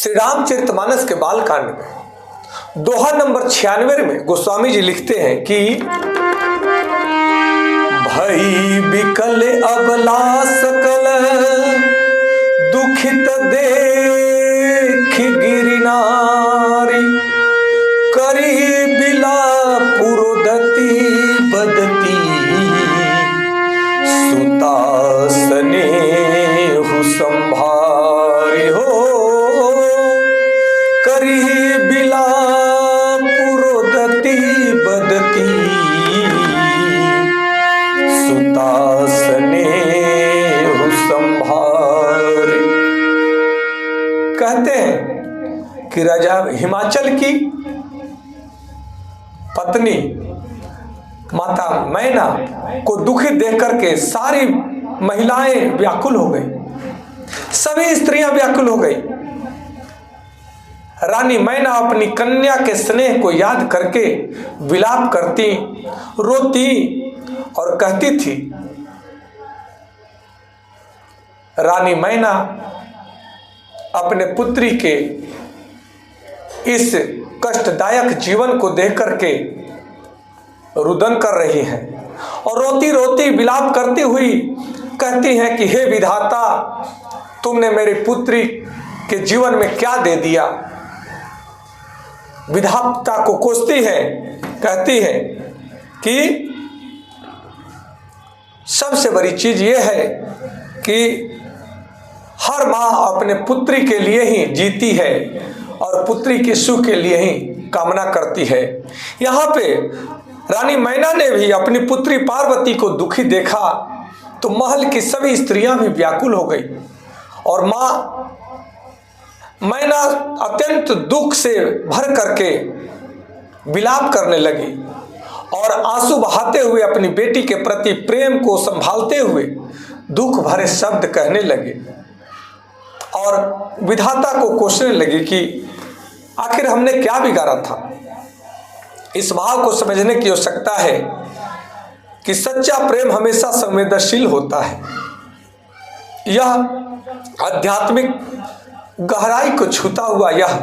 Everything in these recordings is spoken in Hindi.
श्री रामचरितमानस के बालकांड में दोहा नंबर 96 में गोस्वामी जी लिखते हैं कि भई बिकल अबला सकल दुखित देख गिरनारी करी बिला पुरोदती बदती सुतासने हु संभारी हो करी बिला पुरोदती बदती सुतासने हु संभारी। कहते हैं कि राजा हिमाचल की पत्नी माता मैना को दुखी देख करके सारी महिलाएं व्याकुल हो गई, सभी स्त्रियां व्याकुल हो गई। रानी मैना अपनी कन्या के स्नेह को याद करके विलाप करती, रोती और कहती थी। रानी मैना अपने पुत्री के इस कष्टदायक जीवन को देख करके रुदन कर रही है और रोती रोती विलाप करती हुई कहती है कि हे विधाता, तुमने मेरी पुत्री के जीवन में क्या दे दिया। विधाता को कोसती है, कहती है कि सबसे बड़ी चीज यह है कि हर माँ अपने पुत्री के लिए ही जीती है और पुत्री के सुख के लिए ही कामना करती है। यहाँ पे रानी मैना ने भी अपनी पुत्री पार्वती को दुखी देखा तो महल की सभी स्त्रियां भी व्याकुल हो गई और माँ मैना अत्यंत दुख से भर करके विलाप करने लगी और आंसू बहाते हुए अपनी बेटी के प्रति प्रेम को संभालते हुए दुख भरे शब्द कहने लगे और विधाता को कोसने लगी कि आखिर हमने क्या बिगाड़ा था। इस भाव को समझने की आवश्यकता है कि सच्चा प्रेम हमेशा संवेदनशील होता है। यह आध्यात्मिक गहराई को छूता हुआ यह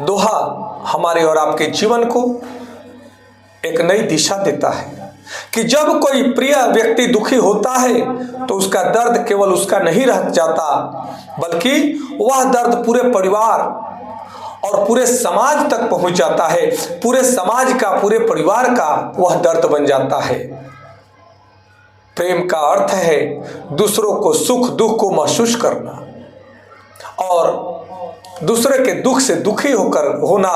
दोहा हमारे और आपके जीवन को एक नई दिशा देता है कि जब कोई प्रिय व्यक्ति दुखी होता है तो उसका दर्द केवल उसका नहीं रह जाता, बल्कि वह दर्द पूरे परिवार और पूरे समाज तक पहुंच जाता है। पूरे समाज का, पूरे परिवार का वह दर्द बन जाता है। प्रेम का अर्थ है दूसरों को सुख दुख को महसूस करना और दूसरे के दुख से दुखी होकर होना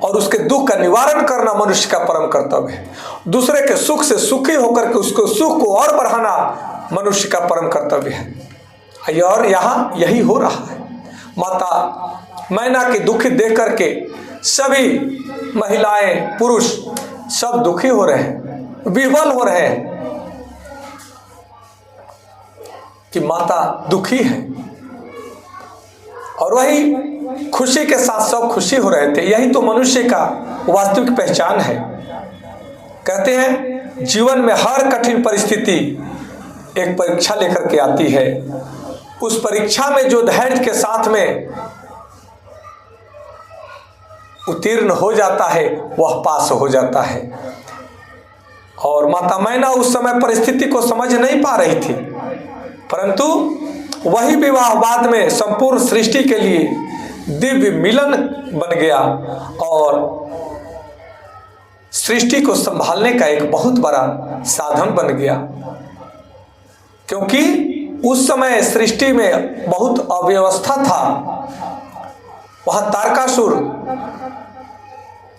और उसके दुख का निवारण करना मनुष्य का परम कर्तव्य है। दूसरे के सुख से सुखी होकर के उसको सुख को और बढ़ाना मनुष्य का परम कर्तव्य है और यहाँ यही हो रहा है। माता मैना की दुखी देख करके सभी महिलाएं पुरुष सब दुखी हो रहे हैं, विह्वल हो रहे हैं कि माता दुखी है और वही खुशी के साथ सब खुशी हो रहे थे। यही तो मनुष्य का वास्तविक पहचान है। कहते हैं जीवन में हर कठिन परिस्थिति एक परीक्षा लेकर के आती है। उस परीक्षा में जो धैर्य के साथ में उत्तीर्ण हो जाता है वह पास हो जाता है। और माता मैना उस समय परिस्थिति को समझ नहीं पा रही थी, परंतु वही विवाह बाद में संपूर्ण सृष्टि के लिए दिव्य मिलन बन गया और सृष्टि को संभालने का एक बहुत बड़ा साधन बन गया। क्योंकि उस समय सृष्टि में बहुत अव्यवस्था था। वहां तारकासुर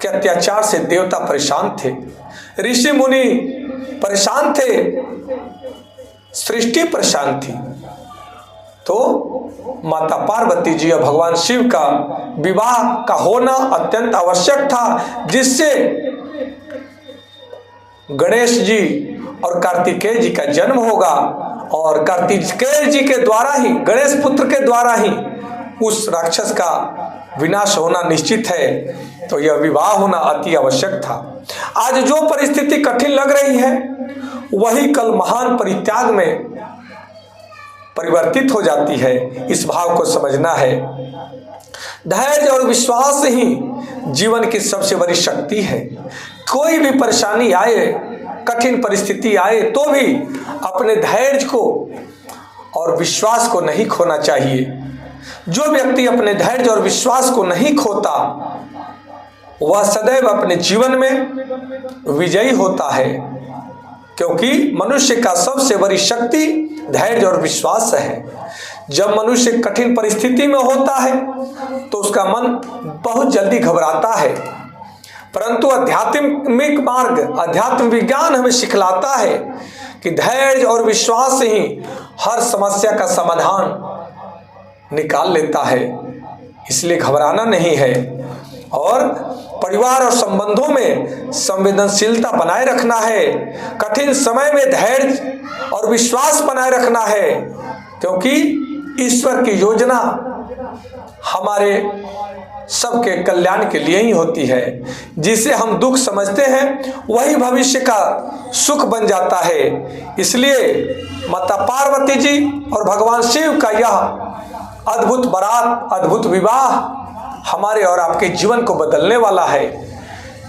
के अत्याचार से देवता परेशान थे, ऋषि मुनि परेशान थे, सृष्टि परेशान थी। तो माता पार्वती जी और भगवान शिव का विवाह का होना अत्यंत आवश्यक था, जिससे गणेश जी और कार्तिकेय जी का जन्म होगा और कार्तिकेय जी के द्वारा ही, गणेश पुत्र के द्वारा ही उस राक्षस का विनाश होना निश्चित है। तो यह विवाह होना अति आवश्यक था। आज जो परिस्थिति कठिन लग रही है वही कल महान परित्याग में परिवर्तित हो जाती है। इस भाव को समझना है। धैर्य और विश्वास ही जीवन की सबसे बड़ी शक्ति है। कोई भी परेशानी आए, कठिन परिस्थिति आए, तो भी अपने धैर्य को और विश्वास को नहीं खोना चाहिए। जो व्यक्ति अपने धैर्य और विश्वास को नहीं खोता, वह सदैव अपने जीवन में विजयी होता है, क्योंकि मनुष्य का सबसे बड़ी शक्ति धैर्य और विश्वास है। जब मनुष्य कठिन परिस्थिति में होता है तो उसका मन बहुत जल्दी घबराता है, परंतु आध्यात्मिक मार्ग, अध्यात्म विज्ञान हमें सिखलाता है कि धैर्य और विश्वास ही हर समस्या का समाधान निकाल लेता है। इसलिए घबराना नहीं है और परिवार और संबंधों में संवेदनशीलता बनाए रखना है। कठिन समय में धैर्य और विश्वास बनाए रखना है, क्योंकि ईश्वर की योजना हमारे सबके कल्याण के लिए ही होती है। जिसे हम दुख समझते हैं वही भविष्य का सुख बन जाता है। इसलिए माता पार्वती जी और भगवान शिव का यह अद्भुत बारात, अद्भुत विवाह हमारे और आपके जीवन को बदलने वाला है,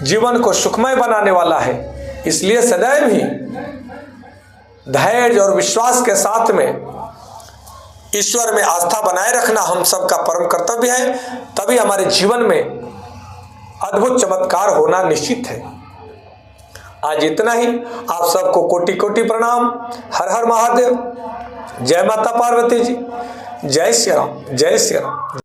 जीवन को सुखमय बनाने वाला है। इसलिए सदैव ही धैर्य और विश्वास के साथ में ईश्वर में आस्था बनाए रखना हम सबका परम कर्तव्य है। तभी हमारे जीवन में अद्भुत चमत्कार होना निश्चित है। आज इतना ही। आप सबको कोटि कोटि प्रणाम। हर हर महादेव। जय माता पार्वती जी। जय श्री राम। जय श्री राम।